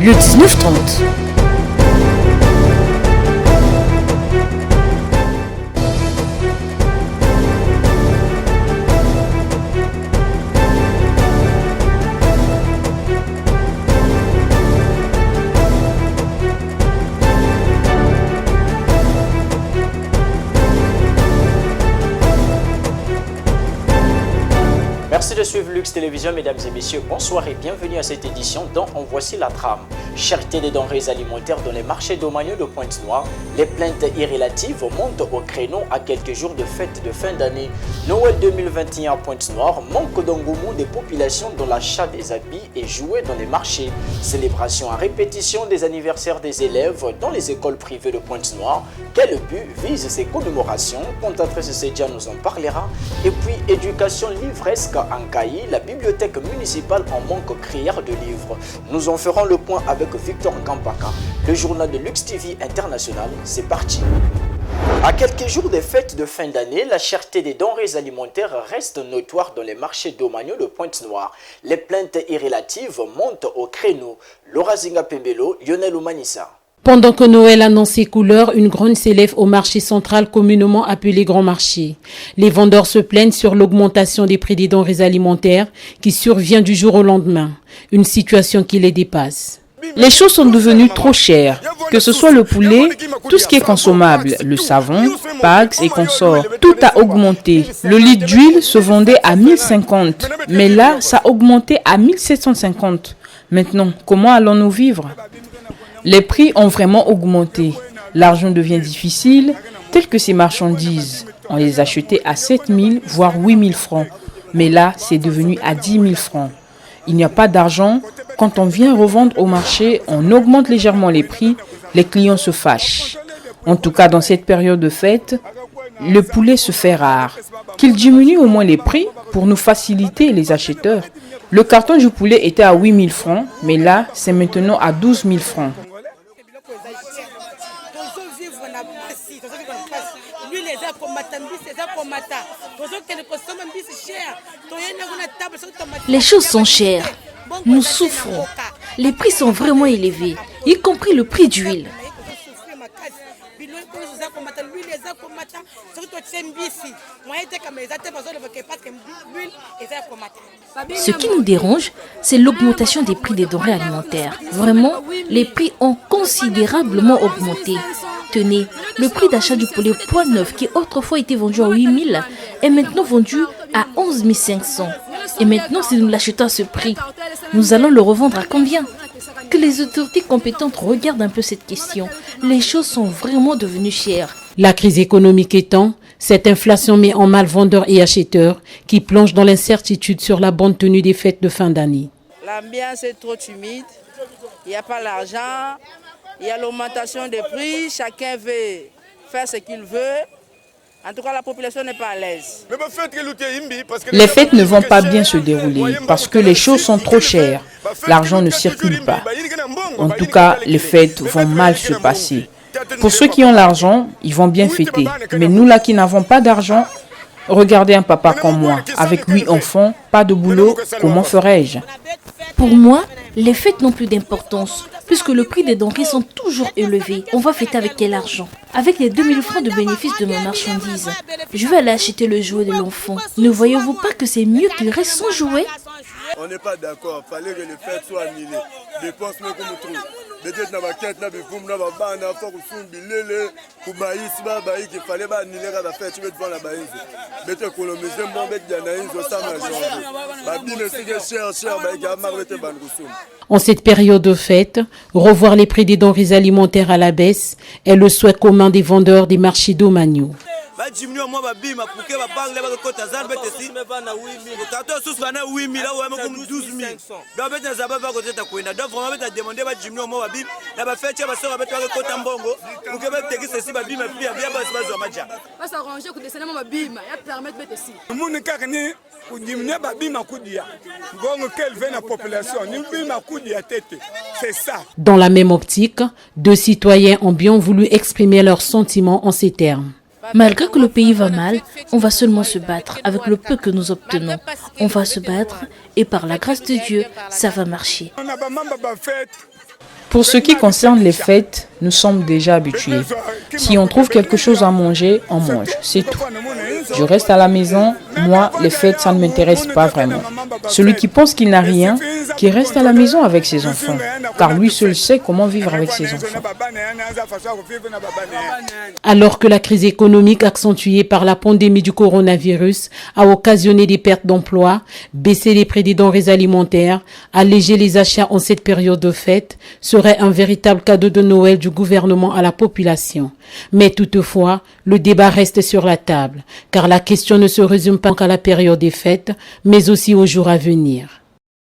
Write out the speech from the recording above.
le 19h30. Merci de suivre Lux Télévision, mesdames et messieurs. Bonsoir et bienvenue à cette édition dont en voici la trame. Cherté des denrées alimentaires dans les marchés domaniaux de Pointe-Noire, les plaintes irrélatives montent au créneau à quelques jours de fête de fin d'année. Noël 2021 à Pointe-Noire, manque d'engouement des populations dans l'achat des habits et jouets dans les marchés. Célébration à répétition des anniversaires des élèves dans les écoles privées de Pointe-Noire. Quel but visent ces commémorations? Cantatrice Sedia nous en parlera. Et puis, éducation livresque en Cailly, la bibliothèque municipale en manque criard de livres. Nous en ferons le point avec Victor Gampaka. Le journal de Lux TV International, c'est parti. À quelques jours des fêtes de fin d'année, la cherté des denrées alimentaires reste notoire dans les marchés domaniaux de Pointe-Noire. Les plaintes irrélatives montent au créneau. Laura Zinga Pembelo, Lionel Oumanissa. Pendant que Noël annonce ses couleurs, une grogne s'élève au marché central communément appelé Grand Marché. Les vendeurs se plaignent sur l'augmentation des prix des denrées alimentaires qui survient du jour au lendemain. Une situation qui les dépasse. Les choses sont devenues trop chères, que ce soit le poulet, tout ce qui est consommable, le savon, Pags et consorts, tout a augmenté. Le litre d'huile se vendait à 1050, mais là, ça a augmenté à 1750. Maintenant, comment allons-nous vivre? Les prix ont vraiment augmenté. L'argent devient difficile, tel que ces marchandises. On les achetait à 7 000, voire 8 000 francs. Mais là, c'est devenu à 10 000 francs. Il n'y a pas d'argent. Quand on vient revendre au marché, on augmente légèrement les prix. Les clients se fâchent. En tout cas, dans cette période de fête, le poulet se fait rare. Qu'il diminue au moins les prix pour nous faciliter les acheteurs. Le carton du poulet était à 8 000 francs, mais là, c'est maintenant à 12 000 francs. Les choses sont chères. Nous souffrons. Les prix sont vraiment élevés, y compris le prix d'huile. Ce qui nous dérange, c'est l'augmentation des prix des denrées alimentaires. Vraiment, les prix ont considérablement augmenté. Tenez, le prix d'achat du poulet poids neuf qui autrefois était vendu à 8 000 est maintenant vendu à 11 500. Et maintenant, si nous l'achetons à ce prix, nous allons le revendre à combien? Que les autorités compétentes regardent un peu cette question. Les choses sont vraiment devenues chères. La crise économique étant, cette inflation met en mal vendeurs et acheteurs qui plongent dans l'incertitude sur la bonne tenue des fêtes de fin d'année. L'ambiance est trop humide, il n'y a pas l'argent, il y a l'augmentation des prix, chacun veut faire ce qu'il veut. En tout cas, la population n'est pas à l'aise. Les fêtes ne vont pas bien se dérouler parce que les choses sont trop chères. L'argent ne circule pas. En tout cas, les fêtes vont mal se passer. Pour ceux qui ont l'argent, ils vont bien fêter. Mais nous là qui n'avons pas d'argent, regardez un papa comme moi, avec 8 enfants, pas de boulot, comment ferais-je? Pour moi, les fêtes n'ont plus d'importance, puisque le prix des denrées sont toujours élevés. On va fêter avec quel argent? Avec les 2000 francs de bénéfice de ma marchandise, je vais aller acheter le jouet de l'enfant. Ne voyez-vous pas que c'est mieux qu'il reste sans jouet? On n'est pas d'accord, il fallait que les fêtes soient annulées. Dépense mais comme on trouve. Peut-être dans ma quête, il fallait annuler la fête, tu veux devant la baïse. Mais tu économises un bon bec d'anaïs au sein de En cette période de fête, revoir les prix des denrées alimentaires à la baisse est le souhait commun des vendeurs des marchés domaniaux. Dans la même optique, deux citoyens ont bien voulu exprimer leurs sentiments en ces termes. Malgré que le pays va mal, on va seulement se battre avec le peu que nous obtenons. On va se battre et par la grâce de Dieu, ça va marcher. Pour ce qui concerne les fêtes, nous sommes déjà habitués. Si on trouve quelque chose à manger, on mange, c'est tout. Je reste à la maison, moi, les fêtes, ça ne m'intéresse pas vraiment. Celui qui pense qu'il n'a rien, qui reste à la maison avec ses enfants, car lui seul sait comment vivre avec ses enfants. Alors que la crise économique accentuée par la pandémie du coronavirus a occasionné des pertes d'emplois, baissé les prix des denrées alimentaires, alléger les achats en cette période de fête serait un véritable cadeau de Noël du gouvernement à la population. Mais toutefois, le débat reste sur la table, car la question ne se résume pas qu'à la période des fêtes, mais aussi aux jours à venir.